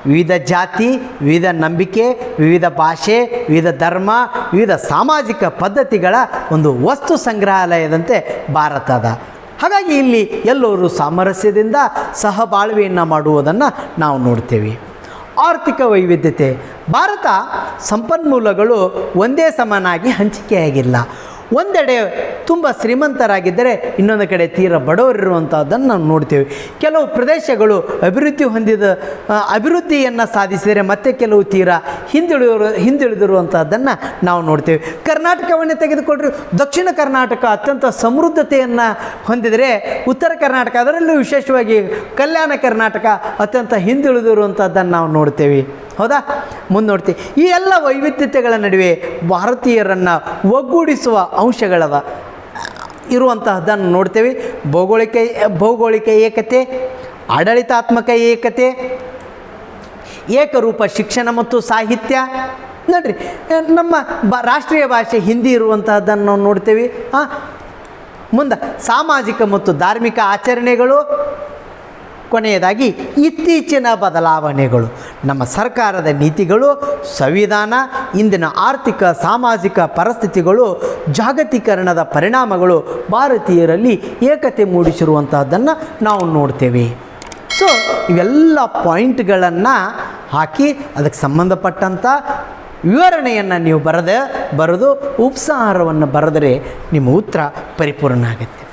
ವಿವಿಧ ಜಾತಿ, ವಿವಿಧ ನಂಬಿಕೆ, ವಿವಿಧ ಭಾಷೆ, ವಿವಿಧ ಧರ್ಮ, ವಿವಿಧ ಸಾಮಾಜಿಕ ಪದ್ಧತಿಗಳ ಒಂದು ವಸ್ತು ಸಂಗ್ರಹಾಲಯದಂತೆ ಭಾರತ ಅದ. ಹಾಗಾಗಿ ಇಲ್ಲಿ ಎಲ್ಲರೂ ಸಾಮರಸ್ಯದಿಂದ ಸಹಬಾಳ್ವೆಯನ್ನು ಮಾಡುವುದನ್ನು ನಾವು ನೋಡ್ತೇವೆ. ಆರ್ಥಿಕ ವೈವಿಧ್ಯತೆ. ಭಾರತ ಸಂಪನ್ಮೂಲಗಳು ಒಂದೇ ಸಮನಾಗಿ ಹಂಚಿಕೆಯಾಗಿಲ್ಲ. ಒಂದೆಡೆ ತುಂಬ ಶ್ರೀಮಂತರಾಗಿದ್ದರೆ ಇನ್ನೊಂದು ಕಡೆ ತೀರ ಬಡವರಿರುವಂಥದ್ದನ್ನು ನಾವು ನೋಡ್ತೇವೆ. ಕೆಲವು ಪ್ರದೇಶಗಳು ಅಭಿವೃದ್ಧಿಯನ್ನು ಸಾಧಿಸಿದರೆ ಮತ್ತೆ ಕೆಲವು ತೀರ ಹಿಂದುಳಿದಿರುವಂಥದ್ದನ್ನು ನಾವು ನೋಡ್ತೇವೆ. ಕರ್ನಾಟಕವನ್ನೇ ತೆಗೆದುಕೊಂಡ್ರೆ ದಕ್ಷಿಣ ಕರ್ನಾಟಕ ಅತ್ಯಂತ ಸಮೃದ್ಧತೆಯನ್ನು ಹೊಂದಿದರೆ, ಉತ್ತರ ಕರ್ನಾಟಕ, ಅದರಲ್ಲೂ ವಿಶೇಷವಾಗಿ ಕಲ್ಯಾಣ ಕರ್ನಾಟಕ ಅತ್ಯಂತ ಹಿಂದುಳಿದಿರುವಂಥದ್ದನ್ನು ನಾವು ನೋಡ್ತೇವೆ. ಹೌದಾ? ಮುಂದೆ ನೋಡ್ತೀವಿ. ಈ ಎಲ್ಲ ವೈವಿಧ್ಯತೆಗಳ ನಡುವೆ ಭಾರತೀಯರನ್ನು ಒಗ್ಗೂಡಿಸುವ ಇರುವಂತಹದ್ದನ್ನು ನೋಡ್ತೇವೆ. ಭೌಗೋಳಿಕ ಏಕತೆ, ಆಡಳಿತಾತ್ಮಕ ಏಕತೆ, ಏಕರೂಪ ಶಿಕ್ಷಣ ಮತ್ತು ಸಾಹಿತ್ಯ. ನೋಡ್ರಿ, ನಮ್ಮ ರಾಷ್ಟ್ರೀಯ ಭಾಷೆ ಹಿಂದಿ ಇರುವಂತಹದ್ದನ್ನು ನಾವು ನೋಡ್ತೇವೆ. ಮುಂದೆ ಸಾಮಾಜಿಕ ಮತ್ತು ಧಾರ್ಮಿಕ ಆಚರಣೆಗಳು. ಕೊನೆಯದಾಗಿ ಇತ್ತೀಚಿನ ಬದಲಾವಣೆಗಳು. ನಮ್ಮ ಸರ್ಕಾರದ ನೀತಿಗಳು, ಸಂವಿಧಾನ, ಇಂದಿನ ಆರ್ಥಿಕ ಸಾಮಾಜಿಕ ಪರಿಸ್ಥಿತಿಗಳು, ಜಾಗತೀಕರಣದ ಪರಿಣಾಮಗಳು ಭಾರತೀಯರಲ್ಲಿ ಏಕತೆ ಮೂಡಿಸಿರುವಂತಹದ್ದನ್ನು ನಾವು ನೋಡ್ತೇವೆ. ಸೊ ಇವೆಲ್ಲ ಪಾಯಿಂಟ್ಗಳನ್ನು ಹಾಕಿ ಅದಕ್ಕೆ ಸಂಬಂಧಪಟ್ಟಂಥ ವಿವರಣೆಯನ್ನು ನೀವು ಬರೆದು ಉಪಸಂಹಾರವನ್ನು ಬರೆದರೆ ನಿಮ್ಮ ಉತ್ತರ ಪರಿಪೂರ್ಣ ಆಗುತ್ತೆ.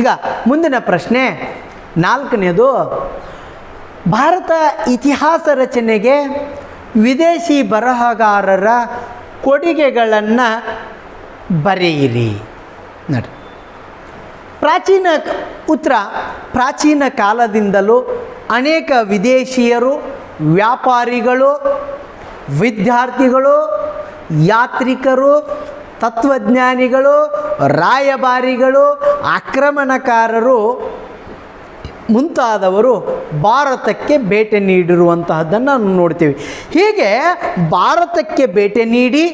ಈಗ ಮುಂದಿನ ಪ್ರಶ್ನೆ 4ನೇದು, ಭಾರತ ಇತಿಹಾಸ ರಚನೆಗೆ ವಿದೇಶಿ ಬರಹಗಾರರ ಕೊಡುಗೆಗಳನ್ನು ಬರೆಯಿರಿ. ನೋಡಿ, ಪ್ರಾಚೀನ ಕಾಲದಿಂದಲೂ ಅನೇಕ ವಿದೇಶಿಯರು, ವ್ಯಾಪಾರಿಗಳು, ವಿದ್ಯಾರ್ಥಿಗಳು, ಯಾತ್ರಿಕರು, ತತ್ವಜ್ಞಾನಿಗಳು, ರಾಯಭಾರಿಗಳು, ಆಕ್ರಮಣಕಾರರು ಮುಂತಾದವರು ಭಾರತಕ್ಕೆ ಭೇಟಿ ನೀಡಿರುವಂತಹದ್ದನ್ನು ನಾವು ನೋಡ್ತೀವಿ. ಹೀಗೆ ಭಾರತಕ್ಕೆ ಭೇಟಿ ನೀಡಿ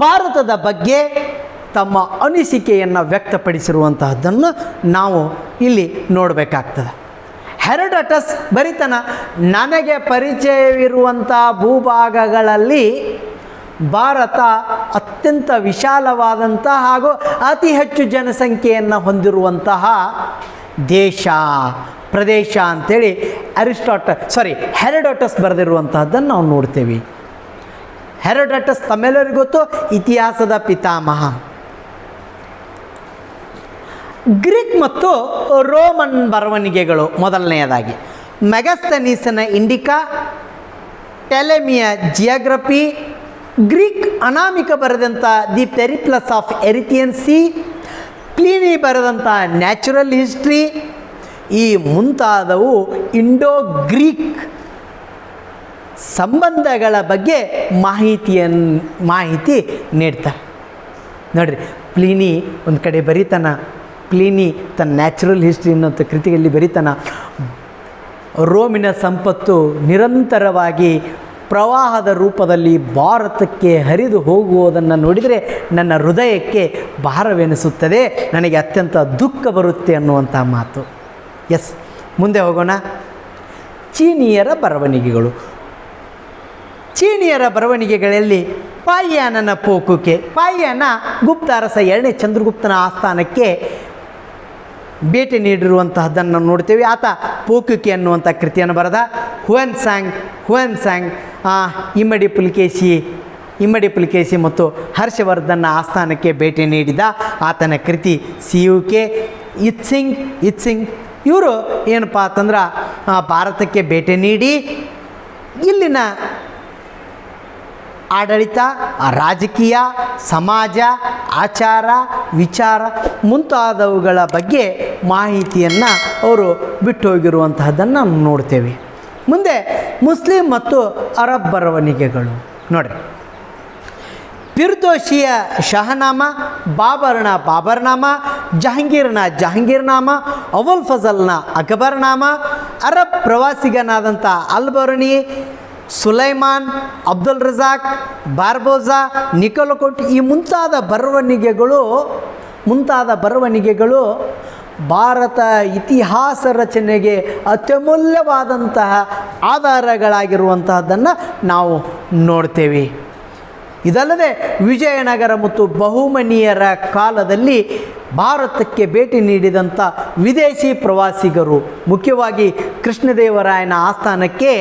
ಭಾರತದ ಬಗ್ಗೆ ತಮ್ಮ ಅನಿಸಿಕೆಯನ್ನು ವ್ಯಕ್ತಪಡಿಸಿರುವಂತಹದ್ದನ್ನು ನಾವು ಇಲ್ಲಿ ನೋಡಬೇಕಾಗ್ತದೆ. ಹೆರೋಡಟಸ್ ಬರಿತನ, ನನಗೆ ಪರಿಚಯವಿರುವಂಥ ಭೂಭಾಗಗಳಲ್ಲಿ ಭಾರತ ಅತ್ಯಂತ ವಿಶಾಲವಾದಂಥ ಹಾಗೂ ಅತಿ ಹೆಚ್ಚು ಜನಸಂಖ್ಯೆಯನ್ನು ಹೊಂದಿರುವಂತಹ ಪ್ರದೇಶ ಅಂಥೇಳಿ ಹೆರೋಡಟಸ್ ಬರೆದಿರುವಂತಹದ್ದನ್ನು ನಾವು ನೋಡ್ತೇವೆ. ಹೆರೋಡಟಸ್ ತಮ್ಮೆಲ್ಲರಿಗೂ ಗೊತ್ತು, ಇತಿಹಾಸದ ಪಿತಾಮಹ. ಗ್ರೀಕ್ ಮತ್ತು ರೋಮನ್ ಬರವಣಿಗೆಗಳು. ಮೊದಲನೆಯದಾಗಿ ಮೆಗಸ್ತನೀಸನ ಇಂಡಿಕಾ, ಟೆಲೆಮಿಯ ಜಿಯೋಗ್ರಫಿ, ಗ್ರೀಕ್ ಅನಾಮಿಕ ಬರೆದಂಥ the Periplus of ಎರಿಥಿಯನ್ C, Pliny ಬರೆದಂಥ ನ್ಯಾಚುರಲ್ ಹಿಸ್ಟ್ರಿ, ಈ ಮುಂತಾದವು ಇಂಡೋ ಗ್ರೀಕ್ ಸಂಬಂಧಗಳ ಬಗ್ಗೆ ಮಾಹಿತಿ ನೀಡ್ತಾರೆ. ನೋಡ್ರಿ, ಪ್ಲೀನಿ ಒಂದು ಕಡೆ ಬರೀತಾನ, ಪ್ಲೀನಿ ತನ್ನ ನ್ಯಾಚುರಲ್ ಹಿಸ್ಟ್ರಿ ಅನ್ನೋಂಥ ಕೃತಿಯಲ್ಲಿ ಬರೀತಾನ, ರೋಮಿನ ಸಂಪತ್ತು ನಿರಂತರವಾಗಿ ಪ್ರವಾಹದ ರೂಪದಲ್ಲಿ ಭಾರತಕ್ಕೆ ಹರಿದು ಹೋಗುವುದನ್ನು ನೋಡಿದರೆ ನನ್ನ ಹೃದಯಕ್ಕೆ ಭಾರವೆನಿಸುತ್ತದೆ, ನನಗೆ ಅತ್ಯಂತ ದುಃಖ ಬರುತ್ತೆ ಅನ್ನುವಂಥ ಮಾತು. ಎಸ್, ಮುಂದೆ ಹೋಗೋಣ. ಚೀನಿಯರ ಬರವಣಿಗೆಗಳು. ಚೀನಿಯರ ಬರವಣಿಗೆಗಳಲ್ಲಿ ಪಾಯ್ಯಾನನ ಪೋಕುಕೆ. ಪಾಯ್ಯಾನ ಗುಪ್ತ ಅರಸ 2ನೇ ಚಂದ್ರಗುಪ್ತನ ಆಸ್ಥಾನಕ್ಕೆ ಭೇಟಿ ನೀಡಿರುವಂತಹದ್ದನ್ನು ನೋಡ್ತೇವೆ. ಆತ ಪೋಕುಕೆ ಅನ್ನುವಂಥ ಕೃತಿಯನ್ನು ಬರೆದ. ಹುಯೆನ್ ಸಾಂಗ್ ಇಮ್ಮಡಿ ಪುಲಿಕೇಶಿ ಮತ್ತು ಹರ್ಷವರ್ಧನ ಆಸ್ಥಾನಕ್ಕೆ ಭೇಟಿ ನೀಡಿದ. ಆತನ ಕೃತಿ ಸಿಯುಕೆ. ಇತ್ಸಿಂಗ್ ಇವರು ಏನಪ್ಪ ಅಂತಂದ್ರೆ ಭಾರತಕ್ಕೆ ಭೇಟಿ ನೀಡಿ ಇಲ್ಲಿನ ಆಡಳಿತ, ರಾಜಕೀಯ, ಸಮಾಜ, ಆಚಾರ, ವಿಚಾರ ಮುಂತಾದವುಗಳ ಬಗ್ಗೆ ಮಾಹಿತಿಯನ್ನು ಅವರು ಬಿಟ್ಟು ಹೋಗಿರುವಂತಹದ್ದನ್ನು ನೋಡ್ತೇವೆ. ಮುಂದೆ ಮುಸ್ಲಿಂ ಮತ್ತು ಅರಬ್ ಬರವಣಿಗೆಗಳು ನೋಡ್ರಿ. ಫಿರ್ದೋಸಿಯ ಶಹನಾಮ, ಬಾಬರ್ನ ಬಾಬರ್ನಾಮ, ಜಹಾಂಗೀರ್ನಾಮ, ಅಬುಲ್ ಫಜಲ್ನ ಅಕ್ಬರ್ನಾಮ, ಅರಬ್ ಪ್ರವಾಸಿಗನಾದಂಥ Alberuni, Sulaiman, Abdul Razzaq, Barbosa, Niccolo Conti ಈ ಮುಂತಾದ ಬರವಣಿಗೆಗಳು ಭಾರತ ಇತಿಹಾಸ ರಚನೆಗೆ ಅತ್ಯಮೂಲ್ಯವಾದಂತಹ ಆಧಾರಗಳಾಗಿರುವಂತಹದ್ದನ್ನು ನಾವು ನೋಡ್ತೇವೆ. ಇದಲ್ಲದೆ ವಿಜಯನಗರ ಮತ್ತು ಬಹುಮನಿಯರ ಕಾಲದಲ್ಲಿ ಭಾರತಕ್ಕೆ ಭೇಟಿ ನೀಡಿದಂಥ ವಿದೇಶಿ ಪ್ರವಾಸಿಗರು, ಮುಖ್ಯವಾಗಿ ಕೃಷ್ಣದೇವರಾಯನ ಆಸ್ಥಾನಕ್ಕೆ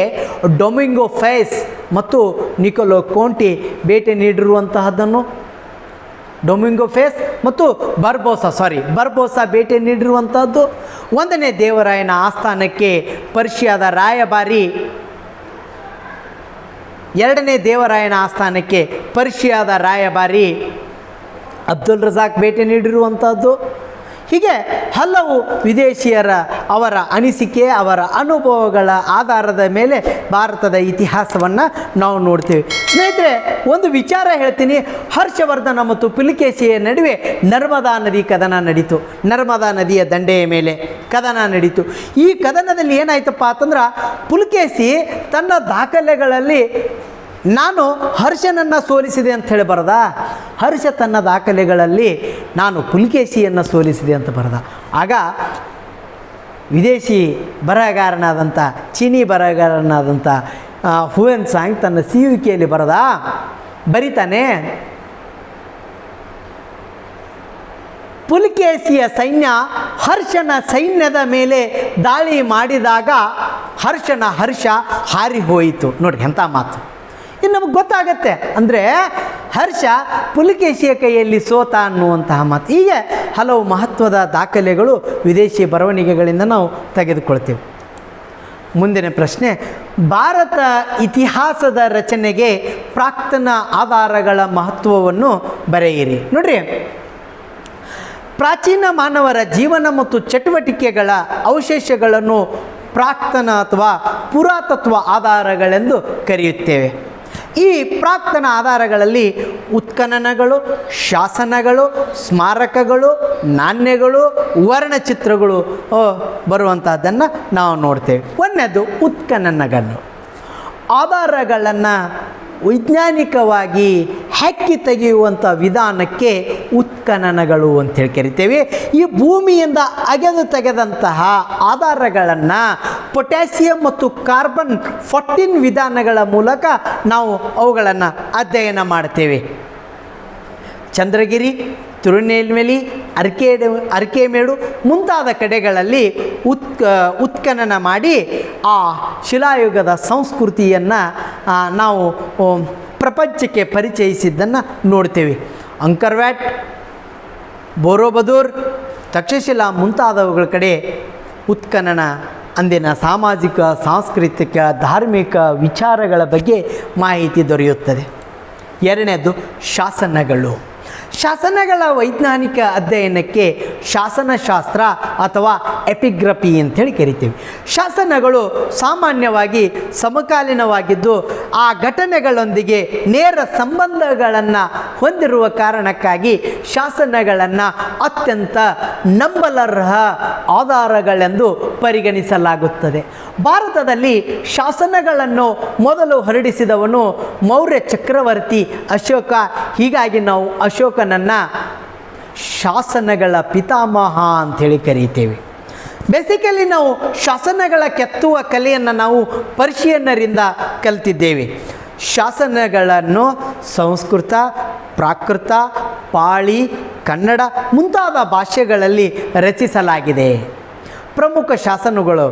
ಡೊಮಿಂಗೋ ಫೇಸ್ ಮತ್ತು ನಿಕೋಲೋ ಕೋಂಟಿ ಭೇಟಿ ನೀಡಿರುವಂತಹದ್ದನ್ನು, ಡೊಮಿಂಗೋ ಫೇಸ್ ಮತ್ತು ಬರ್ಬೋಸಾ ಭೇಟಿ ನೀಡಿರುವಂಥದ್ದು. 1ನೇ ದೇವರಾಯನ ಆಸ್ಥಾನಕ್ಕೆ ಪರ್ಷಿಯಾದ ರಾಯಭಾರಿ, 2ನೇ ದೇವರಾಯನ ಆಸ್ಥಾನಕ್ಕೆ ಪರ್ಷಿಯಾದ ರಾಯಭಾರಿ ಅಬ್ದುಲ್ ರಜಾಕ್ ಭೇಟಿ ನೀಡಿರುವಂಥದ್ದು. ಹೀಗೆ ಹಲವು ವಿದೇಶಿಯರ ಅವರ ಅನಿಸಿಕೆ, ಅವರ ಅನುಭವಗಳ ಆಧಾರದ ಮೇಲೆ ಭಾರತದ ಇತಿಹಾಸವನ್ನು ನಾವು ನೋಡ್ತೀವಿ. ಸ್ನೇಹಿತರೆ, ಒಂದು ವಿಚಾರ ಹೇಳ್ತೀನಿ. ಹರ್ಷವರ್ಧನ ಮತ್ತು ಪುಲಿಕೇಶಿಯ ನಡುವೆ ನರ್ಮದಾ ನದಿ ಕದನ ನಡೀತು. ನರ್ಮದಾ ನದಿಯ ದಂಡೆಯ ಮೇಲೆ ಕದನ ನಡೀತು. ಈ ಕದನದಲ್ಲಿ ಏನಾಯ್ತಪ್ಪ ಅಂತಂದ್ರೆ, ಪುಲಿಕೇಶಿ ತನ್ನ ದಾಖಲೆಗಳಲ್ಲಿ ನಾನು ಹರ್ಷನನ್ನು ಸೋಲಿಸಿದೆ ಅಂತ ಹೇಳಿ ಬರೆದ. ಹರ್ಷ ತನ್ನ ದಾಖಲೆಗಳಲ್ಲಿ ನಾನು ಪುಲಿಕೇಶಿಯನ್ನು ಸೋಲಿಸಿದೆ ಅಂತ ಬರೆದ. ಆಗ ವಿದೇಶಿ ಬರಹಗಾರನಾದಂಥ, ಚೀನಿ ಬರಹಗಾರನಾದಂಥ ಹುಯೆನ್ ಸಾಂಗ್ ತನ್ನ ಸಿಯುಕೆಯಲ್ಲಿ ಬರಿತಾನೆ, ಪುಲಿಕೇಶಿಯ ಸೈನ್ಯ ಹರ್ಷನ ಸೈನ್ಯದ ಮೇಲೆ ದಾಳಿ ಮಾಡಿದಾಗ ಹರ್ಷ ಹಾರಿ ಹೋಯಿತು. ನೋಡಿ ಎಂಥ ಮಾತು. ಇನ್ನು ನಮಗೆ ಗೊತ್ತಾಗತ್ತೆ ಅಂದರೆ ಹರ್ಷ ಪುಲಿಕೇಶಿಯ ಕೈಯಲ್ಲಿ ಸೋತ ಅನ್ನುವಂತಹ ಮಾತು. ಹೀಗೆ ಹಲವು ಮಹತ್ವದ ದಾಖಲೆಗಳು ವಿದೇಶಿ ಬರವಣಿಗೆಗಳಿಂದ ನಾವು ತೆಗೆದುಕೊಳ್ತೇವೆ. ಮುಂದಿನ ಪ್ರಶ್ನೆ, ಭಾರತ ಇತಿಹಾಸದ ರಚನೆಗೆ ಪ್ರಾಕ್ತನ ಆಧಾರಗಳ ಮಹತ್ವವನ್ನು ಬರೆಯಿರಿ. ನೋಡ್ರಿ, ಪ್ರಾಚೀನ ಮಾನವರ ಜೀವನ ಮತ್ತು ಚಟುವಟಿಕೆಗಳ ಅವಶೇಷಗಳನ್ನು ಪ್ರಾಕ್ತನ ಅಥವಾ ಪುರಾತತ್ವ ಆಧಾರಗಳೆಂದು ಕರೆಯುತ್ತೇವೆ. ಈ ಪ್ರಾಕ್ತನ ಆಧಾರಗಳಲ್ಲಿ ಉತ್ಖನನಗಳು, ಶಾಸನಗಳು, ಸ್ಮಾರಕಗಳು, ನಾಣ್ಯಗಳು, ವರ್ಣಚಿತ್ರಗಳು ಬರುವಂಥದ್ದನ್ನು ನಾವು ನೋಡ್ತೇವೆ. ಒಂದನೇದು ಉತ್ಖನನಗಳು. ಆಧಾರಗಳನ್ನು ವೈಜ್ಞಾನಿಕವಾಗಿ ಹೆಕ್ಕಿ ತೆಗೆಯುವಂಥ ವಿಧಾನಕ್ಕೆ ಉತ್ಖನನಗಳು ಅಂತೇಳಿ ಕರಿತೇವೆ. ಈ ಭೂಮಿಯಿಂದ ತೆಗೆದಂತಹ ಆಧಾರಗಳನ್ನು ಪೊಟ್ಯಾಸಿಯಂ ಮತ್ತು ಕಾರ್ಬನ್ 14 ವಿಧಾನಗಳ ಮೂಲಕ ನಾವು ಅವುಗಳನ್ನು ಅಧ್ಯಯನ ಮಾಡ್ತೇವೆ. ಚಂದ್ರಗಿರಿ, ತಿರುನೆಲ್ವೇಲಿ, ಅರಿಕೆಮೇಡು ಮುಂತಾದ ಕಡೆಗಳಲ್ಲಿ ಉತ್ಖನನ ಮಾಡಿ ಆ ಶಿಲಾಯುಗದ ಸಂಸ್ಕೃತಿಯನ್ನು ನಾವು ಪ್ರಪಂಚಕ್ಕೆ ಪರಿಚಯಿಸಿದ್ದನ್ನು ನೋಡ್ತೇವೆ. ಅಂಕರ್ವ್ಯಾಟ್, ಬೋರೋಬದೂರ್, ತಕ್ಷಶಿಲಾ ಮುಂತಾದವುಗಳ ಕಡೆ ಉತ್ಖನನ ಅಂದಿನ ಸಾಮಾಜಿಕ, ಸಾಂಸ್ಕೃತಿಕ, ಧಾರ್ಮಿಕ ವಿಚಾರಗಳ ಬಗ್ಗೆ ಮಾಹಿತಿ ದೊರೆಯುತ್ತದೆ. ಎರಡನೇದು ಶಾಸನಗಳು. ಶಾಸನಗಳ ವೈಜ್ಞಾನಿಕ ಅಧ್ಯಯನಕ್ಕೆ ಶಾಸನಶಾಸ್ತ್ರ ಅಥವಾ ಎಪಿಗ್ರಫಿ ಅಂತೇಳಿ ಕರಿತೀವಿ. ಶಾಸನಗಳು ಸಾಮಾನ್ಯವಾಗಿ ಸಮಕಾಲೀನವಾಗಿದ್ದು ಆ ಘಟನೆಗಳೊಂದಿಗೆ ನೇರ ಸಂಬಂಧಗಳನ್ನು ಹೊಂದಿರುವ ಕಾರಣಕ್ಕಾಗಿ ಶಾಸನಗಳನ್ನು ಅತ್ಯಂತ ನಂಬಲರ್ಹ ಆಧಾರಗಳೆಂದು ಪರಿಗಣಿಸಲಾಗುತ್ತದೆ. ಭಾರತದಲ್ಲಿ ಶಾಸನಗಳನ್ನು ಮೊದಲು ಹೊರಡಿಸಿದವನು ಮೌರ್ಯ ಚಕ್ರವರ್ತಿ ಅಶೋಕ. ಹೀಗಾಗಿ ನಾವು ಅಶೋಕನನ್ನು ಶಾಸನಗಳ ಪಿತಾಮಹ ಅಂಥೇಳಿ ಕರೀತೇವೆ. ಬೇಸಿಕಲಿ ನಾವು ಶಾಸನಗಳ ಕೆತ್ತುವ ಕಲೆಯನ್ನು ನಾವು ಪರ್ಷಿಯನ್ನರಿಂದ ಕಲಿತಿದ್ದೇವೆ. ಶಾಸನಗಳನ್ನು ಸಂಸ್ಕೃತ, ಪ್ರಾಕೃತ, ಪಾಳಿ, ಕನ್ನಡ ಮುಂತಾದ ಭಾಷೆಗಳಲ್ಲಿ ರಚಿಸಲಾಗಿದೆ. ಪ್ರಮುಖ ಶಾಸನಗಳು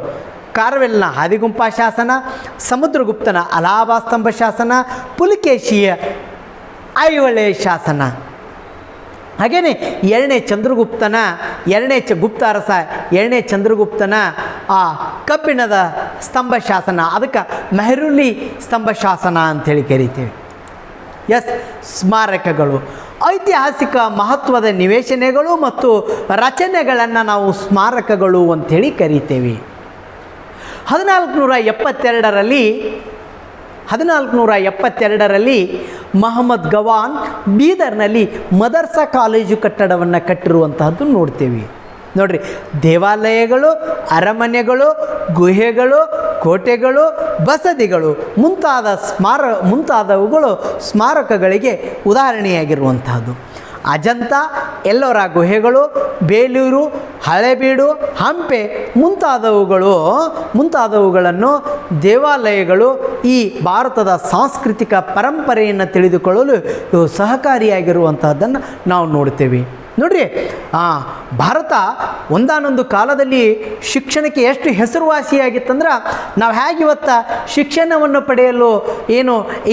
ಕಾರ್ವೆಲ್ನ ಹಾದಿಗುಂಪಾ ಶಾಸನ, ಸಮುದ್ರಗುಪ್ತನ ಅಲಹಾಬಾದ್ ಸ್ತಂಭ ಶಾಸನ, ಪುಲಿಕೇಶಿಯ ಐಹೊಳೆ ಶಾಸನ, ಹಾಗೆಯೇ ಗುಪ್ತ ಅರಸ ಎರಡನೇ ಚಂದ್ರಗುಪ್ತನ ಆ ಕಬ್ಬಿಣದ ಸ್ತಂಭ ಶಾಸನ, ಅದಕ್ಕೆ ಮೆಹರುಲಿ ಸ್ತಂಭ ಶಾಸನ ಅಂಥೇಳಿ ಕರಿತೀವಿ. ಸ್ಮಾರಕಗಳು ಐತಿಹಾಸಿಕ ಮಹತ್ವದ ನಿವೇಶನೆಗಳು ಮತ್ತು ರಚನೆಗಳನ್ನು ನಾವು ಸ್ಮಾರಕಗಳು ಅಂಥೇಳಿ ಕರಿತೇವೆ. 1472ರಲ್ಲಿ ಮಹಮ್ಮದ್ ಗವಾನ್ ಬೀದರ್ನಲ್ಲಿ ಮದರ್ಸಾ ಕಾಲೇಜು ಕಟ್ಟಡವನ್ನು ಕಟ್ಟಿರುವಂತಹದ್ದು ನೋಡ್ತೇವೆ. ನೋಡ್ರಿ, ದೇವಾಲಯಗಳು, ಅರಮನೆಗಳು, ಗುಹೆಗಳು, ಕೋಟೆಗಳು, ಬಸದಿಗಳು ಮುಂತಾದವುಗಳು ಸ್ಮಾರಕಗಳಿಗೆ ಉದಾಹರಣೆಯಾಗಿರುವಂತಹದ್ದು. ಅಜಂತ, ಎಲ್ಲೋರ ಗುಹೆಗಳು, ಬೇಲೂರು, ಹಳೆಬೀಡು, ಹಂಪೆ ಮುಂತಾದವುಗಳನ್ನು ದೇವಾಲಯಗಳು ಈ ಭಾರತದ ಸಾಂಸ್ಕೃತಿಕ ಪರಂಪರೆಯನ್ನು ತಿಳಿದುಕೊಳ್ಳಲು ಇವು ಸಹಕಾರಿಯಾಗಿರುವಂತಹದ್ದನ್ನು ನಾವು ನೋಡ್ತೇವೆ. ನೋಡ್ರಿ, ಭಾರತ ಒಂದಾನೊಂದು ಕಾಲದಲ್ಲಿ ಶಿಕ್ಷಣಕ್ಕೆ ಎಷ್ಟು ಹೆಸರುವಾಸಿಯಾಗಿತ್ತಂದ್ರೆ, ನಾವು ಹೇಗೆ ಇವತ್ತು ಶಿಕ್ಷಣವನ್ನು ಪಡೆಯಲು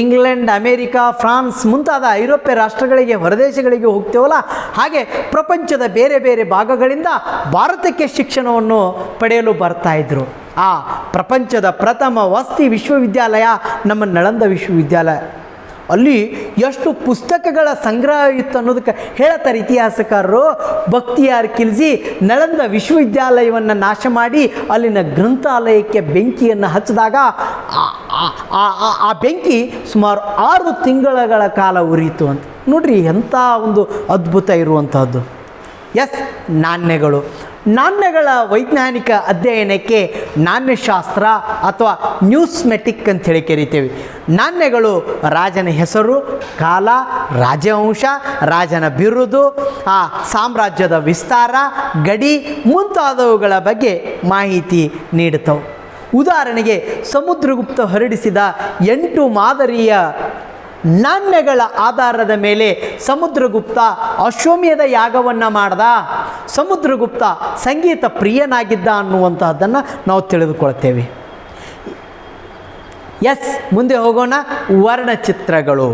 ಇಂಗ್ಲೆಂಡ್, ಅಮೇರಿಕಾ, ಫ್ರಾನ್ಸ್ ಮುಂತಾದ ಐರೋಪ್ಯ ರಾಷ್ಟ್ರಗಳಿಗೆ, ಹೊರದೇಶಗಳಿಗೆ ಹೋಗ್ತೇವಲ್ಲ, ಹಾಗೆ ಪ್ರಪಂಚದ ಬೇರೆ ಬೇರೆ ಭಾಗಗಳಿಂದ ಭಾರತಕ್ಕೆ ಶಿಕ್ಷಣವನ್ನು ಪಡೆಯಲು ಬರ್ತಾಯಿದ್ರು. ಆ ಪ್ರಪಂಚದ ಪ್ರಥಮ ವಸತಿ ವಿಶ್ವವಿದ್ಯಾಲಯ ನಮ್ಮ ನಳಂದ ವಿಶ್ವವಿದ್ಯಾಲಯ. ಅಲ್ಲಿ ಎಷ್ಟು ಪುಸ್ತಕಗಳ ಸಂಗ್ರಹ ಇತ್ತು ಅನ್ನೋದಕ್ಕೆ ಹೇಳ್ತಾರೆ ಇತಿಹಾಸಕಾರರು. ಬಕ್ತಿಯಾರ್ ಖಿಲ್ಜಿ ನಳಂದ ವಿಶ್ವವಿದ್ಯಾಲಯವನ್ನು ನಾಶ ಮಾಡಿ ಅಲ್ಲಿನ ಗ್ರಂಥಾಲಯಕ್ಕೆ ಬೆಂಕಿಯನ್ನು ಹಚ್ಚಿದಾಗ ಆ ಬೆಂಕಿ ಸುಮಾರು 6 ತಿಂಗಳ ಕಾಲ ಉರಿಯಿತು ಅಂತ. ನೋಡ್ರಿ, ಎಂಥ ಒಂದು ಅದ್ಭುತ ಇರುವಂಥದ್ದು. ನಾಣ್ಯಗಳ ವೈಜ್ಞಾನಿಕ ಅಧ್ಯಯನಕ್ಕೆ ನಾಣ್ಯಶಾಸ್ತ್ರ ಅಥವಾ ನ್ಯೂಸ್ಮೆಟಿಕ್ ಅಂಥೇಳಿ ಕರಿತೇವೆ. ನಾಣ್ಯಗಳು ರಾಜನ ಹೆಸರು, ಕಾಲ, ರಾಜವಂಶ, ರಾಜನ ಬಿರುದು, ಆ ಸಾಮ್ರಾಜ್ಯದ ವಿಸ್ತಾರ, ಗಡಿ ಮುಂತಾದವುಗಳ ಬಗ್ಗೆ ಮಾಹಿತಿ ನೀಡುತ್ತವೆ. ಉದಾಹರಣೆಗೆ ಸಮುದ್ರಗುಪ್ತ ಹೊರಡಿಸಿದ 8 ಮಾದರಿಯ ನಾಣ್ಯಗಳ ಆಧಾರದ ಮೇಲೆ ಸಮುದ್ರಗುಪ್ತ ಅಶ್ವಮೇಧ ಯಾಗವನ್ನು ಮಾಡ್ದ, ಸಮುದ್ರಗುಪ್ತ ಸಂಗೀತ ಪ್ರಿಯನಾಗಿದ್ದ ಅನ್ನುವಂತಹದ್ದನ್ನು ನಾವು ತಿಳಿದುಕೊಳ್ತೇವೆ. ಮುಂದೆ ಹೋಗೋಣ. ವರ್ಣಚಿತ್ರಗಳು.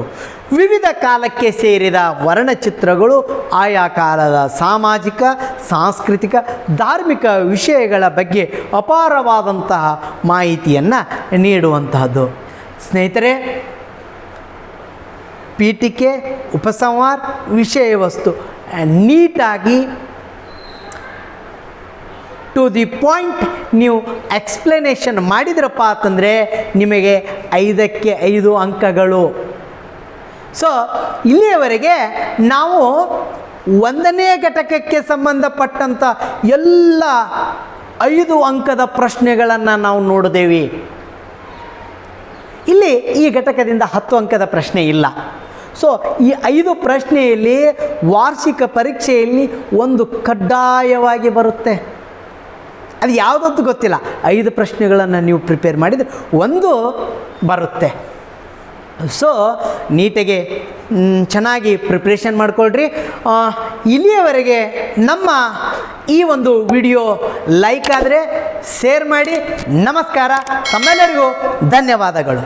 ವಿವಿಧ ಕಾಲಕ್ಕೆ ಸೇರಿದ ವರ್ಣಚಿತ್ರಗಳು ಆಯಾ ಕಾಲದ ಸಾಮಾಜಿಕ, ಸಾಂಸ್ಕೃತಿಕ, ಧಾರ್ಮಿಕ ವಿಷಯಗಳ ಬಗ್ಗೆ ಅಪಾರವಾದಂತಹ ಮಾಹಿತಿಯನ್ನು ನೀಡುವಂತಹದ್ದು. ಸ್ನೇಹಿತರೆ, ಪೀಠಿಕೆ, ಉಪಸಂಹಾರ, ವಿಷಯ ವಸ್ತು ನೀಟಾಗಿ ಟು ದಿ ಪಾಯಿಂಟ್ ನೀವು ಎಕ್ಸ್ಪ್ಲನೇಷನ್ ಮಾಡಿದ್ರಪ್ಪ ಅಂತಂದರೆ ನಿಮಗೆ 5ಕ್ಕೆ 5 ಅಂಕಗಳು. ಸೊ ಇಲ್ಲಿಯವರೆಗೆ ನಾವು 1ನೇ ಘಟಕಕ್ಕೆ ಸಂಬಂಧಪಟ್ಟಂಥ ಎಲ್ಲ 5 ಅಂಕದ ಪ್ರಶ್ನೆಗಳನ್ನು ನಾವು ನೋಡಿದೇವೆ. ಇಲ್ಲಿ ಈ ಘಟಕದಿಂದ 10 ಅಂಕದ ಪ್ರಶ್ನೆ ಇಲ್ಲ. ಸೊ ಈ 5 ಪ್ರಶ್ನೆಯಲ್ಲಿ ವಾರ್ಷಿಕ ಪರೀಕ್ಷೆಯಲ್ಲಿ ಒಂದು ಕಡ್ಡಾಯವಾಗಿ ಬರುತ್ತೆ. ಅದು ಯಾವುದಂತೂ ಗೊತ್ತಿಲ್ಲ. 5 ಪ್ರಶ್ನೆಗಳನ್ನು ನೀವು ಪ್ರಿಪೇರ್ ಮಾಡಿದರೆ ಒಂದು ಬರುತ್ತೆ. ಸೊ ನೀಟಾಗಿ ಚೆನ್ನಾಗಿ ಪ್ರಿಪ್ರೇಷನ್ ಮಾಡಿಕೊಳ್ಳ್ರಿ. ಇಲ್ಲಿಯವರೆಗೆ ನಮ್ಮ ಈ ಒಂದು ವಿಡಿಯೋ ಲೈಕ್ ಆದರೆ ಶೇರ್ ಮಾಡಿ. ನಮಸ್ಕಾರ, ತಮ್ಮೆಲ್ಲರಿಗೂ ಧನ್ಯವಾದಗಳು.